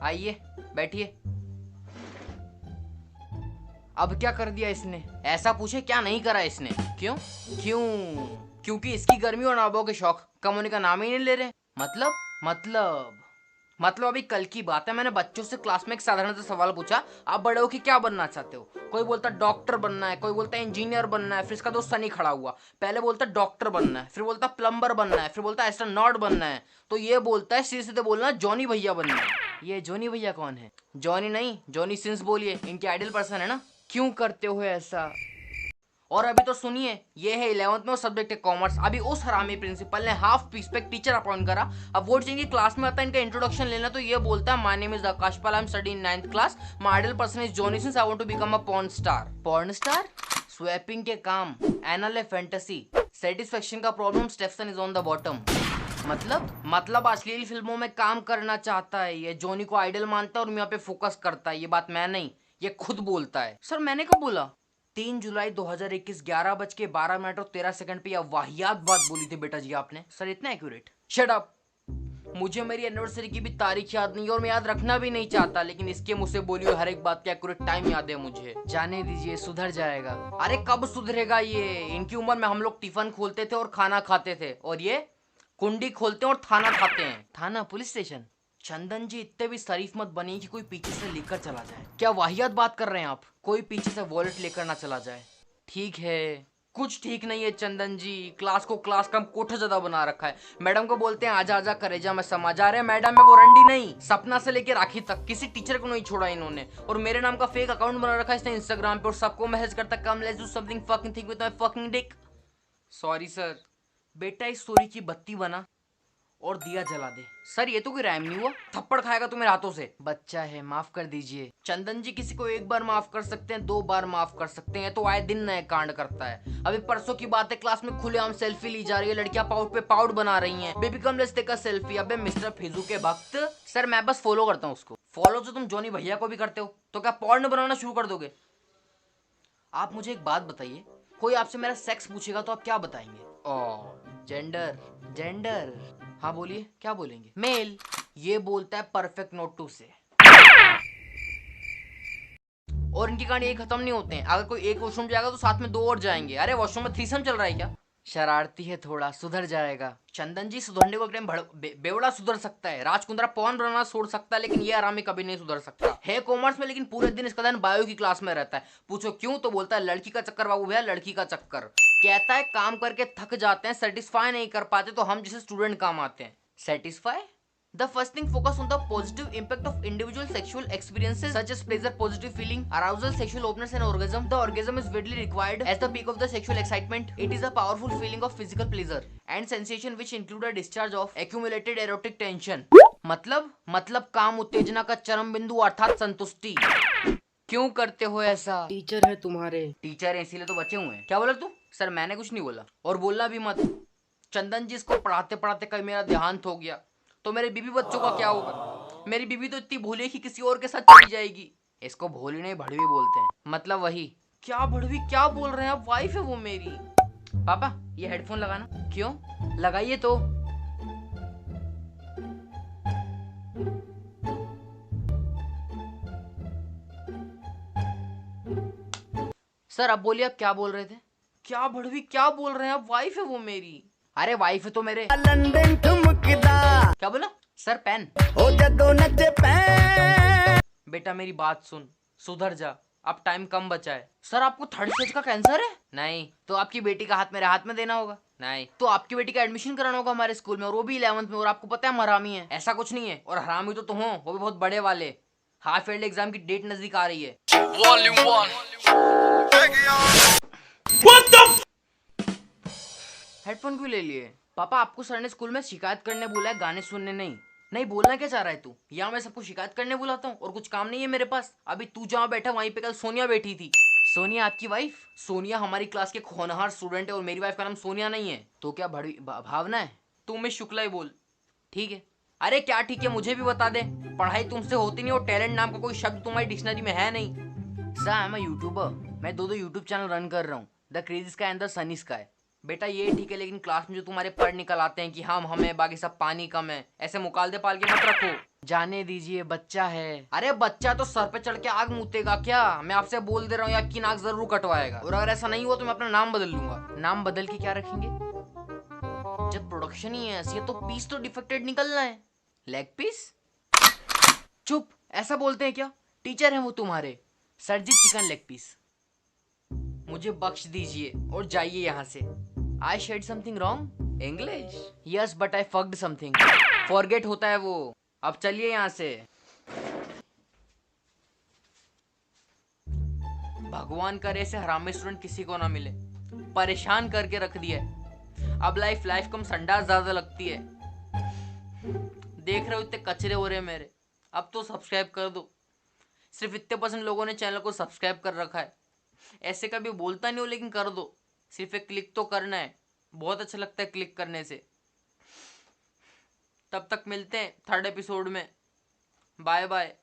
आइए बैठिए। अब क्या कर दिया इसने? ऐसा पूछे क्या नहीं करा इसने? क्यों? क्यों? क्योंकि इसकी गर्मी और नाबो के शौक कम होने का नाम ही नहीं ले रहे। मतलब अभी कल की बात है, मैंने बच्चों से क्लास में एक साधारण सा सवाल पूछा, आप बड़े हो कि क्या बनना चाहते हो? कोई बोलता डॉक्टर बनना है, कोई बोलता इंजीनियर बनना है। फिर इसका दोस्त सनी खड़ा हुआ, पहले बोलता डॉक्टर बनना है, फिर बोलता प्लम्बर बनना है, फिर बोलता एस्ट्रोनॉट बनना है, तो ये बोलता है सीधे सीधे बोलना जॉनी भैया बनना है। ये जॉनी भैया कौन है? जॉनी नहीं, जॉनी सिंस बोलिए, इनके आइडियल पर्सन है ना। क्यों करते हो ऐसा? और अभी तो सुनिए, ये है 11th में और सब्जेक्ट है कॉमर्स। अभी उस हरामी प्रिंसिपल ने हाफ फीस पे टीचर अपॉइंट करा। अब वो चाहिए क्लास में आता है इनका इंट्रोडक्शन लेना, तो ये बोलता है my name is Akashpal, I am studying 9th class, my ideal person is Johnny Sins, I want to become a porn star. Porn star? Swapping के काम, एनल है फैंटेसी, सेटिस्फेक्शन का problem, stepson is on the bottom. मतलब अश्लील फिल्मों में काम करना चाहता है ये, जॉनी को आइडल मानता है और यहाँ पे फोकस करता है। ये बात मैं नहीं, ये खुद बोलता है। सर मैंने कब बोला? 3 जुलाई 2021 11:12 और 13 पे यह वाहियात बात बोली थी बेटा जी आपने। सर इतना एक्यूरेट? Shut up. मुझे मेरी एनिवर्सरी की भी तारीख याद नहीं है और मैं याद रखना भी नहीं चाहता, लेकिन इसके मुझ से बोली हुई हर एक बात का एक्यूरेट टाइम याद है मुझे। जाने दीजिए, सुधर जाएगा। अरे कब सुधरेगा ये? इनकी उम्र में हम लोग टिफिन खोलते थे और खाना खाते थे, और ये कुंडी खोलते हैं और थाना खाते हैं। थाना पुलिस स्टेशन। चंदन जी इतने भी शरीफ मत बनिए कि कोई पीछे से लेकर चला जाए। क्या वाहियात बात कर रहे हैं आप? कोई पीछे से वॉलेट लेकर ना चला जाए। ठीक है, कुछ ठीक नहीं है चंदन जी, क्लास को क्लास का कोठा ज्यादा बना रखा है। मैडम को बोलते हैं आजा आजा करेजा मैं समझ आ रहे हैं, मैडम में वो रंडी नहीं, सपना से लेकर राखी तक किसी टीचर को नहीं छोड़ा इन्होंने। और मेरे नाम का फेक अकाउंट बना रखा है इसने इंस्टाग्राम पे, और सबको मैसेज करता come let's do something fucking thing with my fucking Dick. Sorry sir. बेटा इस स्टोरी की बत्ती बना और दिया जला दे। सर ये तो कोई रैम नहीं हुआ, थप्पड़ खाएगा तो मेरे हाथों से। बच्चा है, माफ कर दीजिए। चंदन जी किसी को एक बार माफ कर सकते हैं, 2 बार माफ कर सकते हैं, तो आए दिन नए कांड करता है। अभी परसों की बात है, क्लास में खुलेआम सेल्फी ली जा रही है, लड़कियां पाउट पे पाउट बना रही हैं। Baby come let's take a selfie. अबे मिस्टर फिजू के भक्त। सर मैं बस फॉलो करता हूँ उसको। फॉलो तो तुम जॉनी भैया को भी करते हो, तो क्या पॉर्न बनाना शुरू कर दोगे? आप मुझे एक बात बताइए, कोई आपसे मेरा सेक्स पूछेगा तो आप क्या बताएंगे? ओ जेंडर। जेंडर? हाँ बोलिए, क्या बोलेंगे? मेल। ये बोलता है परफेक्ट नोट टू से। और इनकी कहानी एक खत्म नहीं होते हैं, अगर कोई एक वॉशरूम जाएगा तो साथ में 2 और जाएंगे। अरे वॉशरूम में थ्रीसम चल रहा है क्या? शरारती है थोड़ा, सुधर जाएगा। चंदन जी सुधरने को टाइम बेवड़ा सुधर सकता है, राजकुंद्रा पौन बनाना छोड़ सकता है, लेकिन ये आरामी कभी नहीं सुधर सकता है। कॉमर्स में लेकिन पूरे दिन इसका ध्यान बायो की क्लास में रहता है। पूछो क्यों, तो बोलता है लड़की का चक्कर बाबू भैया, लड़की का चक्कर। कहता है काम करके थक जाते हैं, सेटिस्फाई नहीं कर पाते, तो हम जैसे स्टूडेंट काम आते हैं। Satisfy? The first thing focus on the positive impact of individual sexual experiences such as pleasure, positive feeling, arousal, sexual openness and orgasm. The orgasm is widely required as the peak of the sexual excitement. It is a powerful feeling of physical pleasure and sensation which include a discharge of accumulated erotic tension. मतलब काम उत्तेजना का चरम बिंदु अर्थात संतुष्टि। क्यों करते हो ऐसा? टीचर है तुम्हारे। टीचर है इसीलिए तो बचे हुए हैं। क्या बोला तू? सर मैंने कुछ नहीं बोला, और बोलना भी मत। चंदन जी इसको पढ़ाते पढ़ाते कहीं मेरा देहांत हो गया तो मेरे बीबी बच्चों का क्या होगा? मेरी बीबी तो इतनी भोली कि किसी और के साथ चली जाएगी। इसको भोली नहीं भड़वी बोलते हैं। मतलब वही। क्या भड़वी? क्या बोल रहे हैं आप? वाइफ है वो मेरी। पापा ये हेडफोन लगाना। क्यों? लगाइए तो। सर अब बोलिए, आप क्या बोल रहे थे? क्या भड़वी क्या बोल रहे हैं आप? वाइफ है वो मेरी। अरे वाइफ है तो मेरे। लंदन ठुमकदा। क्या बोला? Sir pen. ओ जदों नचे पेन। बेटा मेरी बात सुन, सुधर जा, अब टाइम कम बचा है। सर आपको 3rd स्टेज का कैंसर है? नहीं। तो आपकी बेटी का हाथ मेरे हाथ में देना होगा? नहीं। तो आपकी बेटी का एडमिशन कराना होगा हमारे स्कूल में, और वो भी 11th में, और आपको पता है हम हरामी है? ऐसा कुछ नहीं है, और हरामी तो तुम हो, वो भी बहुत बड़े वाले। हाफ ईयरली एग्जाम की डेट नजदीक आ रही है। वॉल्यूम 1। हेडफोन क्यों ले लिए? पापा आपको सर ने स्कूल में शिकायत करने बोला है, गाने सुनने नहीं। नहीं बोलना क्या चाह रहा है तू? या मैं सबको शिकायत करने बुलाता हूँ और कुछ काम नहीं है मेरे पास? अभी तू जहाँ बैठा वहीं पे कल सोनिया बैठी थी। सोनिया आपकी वाइफ? सोनिया हमारी क्लास के होनहार स्टूडेंट है, और मेरी वाइफ का नाम सोनिया नहीं है। तो क्या भावना है? तू मैं शुक्ला ही बोल। ठीक है। अरे क्या ठीक है, मुझे भी बता दे। पढ़ाई तुमसे होती नहीं और टैलेंट नाम का कोई शब्द तुम्हारी डिक्शनरी में है नहीं। Sir I am a YouTuber, मैं 2 यूट्यूब चैनल रन कर रहा हूँ, the crazy sky and the Sunny sky. बेटा ये ठीक है, लेकिन क्लास में जो तुम्हारे पढ़ निकल आते हैं कि हम हमें बाकी सब पानी कम है, ऐसे मुकालदे पाल के मत रखो। जाने दीजिए, बच्चा है। अरे बच्चा तो सर पे चढ़ के आग मुतेगा क्या? मैं आपसे बोल दे रहा हूँ, आपकी नाक जरूर कटवाएगा, और अगर ऐसा नहीं हुआ तो मैं अपना नाम बदल लूंगा। नाम बदल के क्या रखेंगे? जब प्रोडक्शन ही ऐसी है तो पीस तो डिफेक्टेड निकलना है। Leg piece? चुप, ऐसा बोलते हैं क्या? टीचर हैं वो तुम्हारे। Sir ji chicken leg piece. मुझे बख्श दीजिए और जाइए यहाँ से। I said something wrong? English? Yes but I fucked something. Forget होता है वो। अब चलिए यहाँ से। भगवान करे ऐसे हरामी स्टूडेंट किसी को ना मिले। परेशान करके रख दिया है। अब लाइफ कम संडास ज्यादा लगती है। देख रहे हो इतने कचरे हो रहे हैं मेरे। अब तो सब्सक्राइब कर दो। सिर्फ इतने % लोगों ने चैनल को सब्सक्राइब कर रखा है। ऐसे कभी बोलता नहीं हो, लेकिन कर दो। सिर्फ एक क्लिक तो करना है, बहुत अच्छा लगता है क्लिक करने से। तब तक मिलते हैं 3rd एपिसोड में। Bye bye.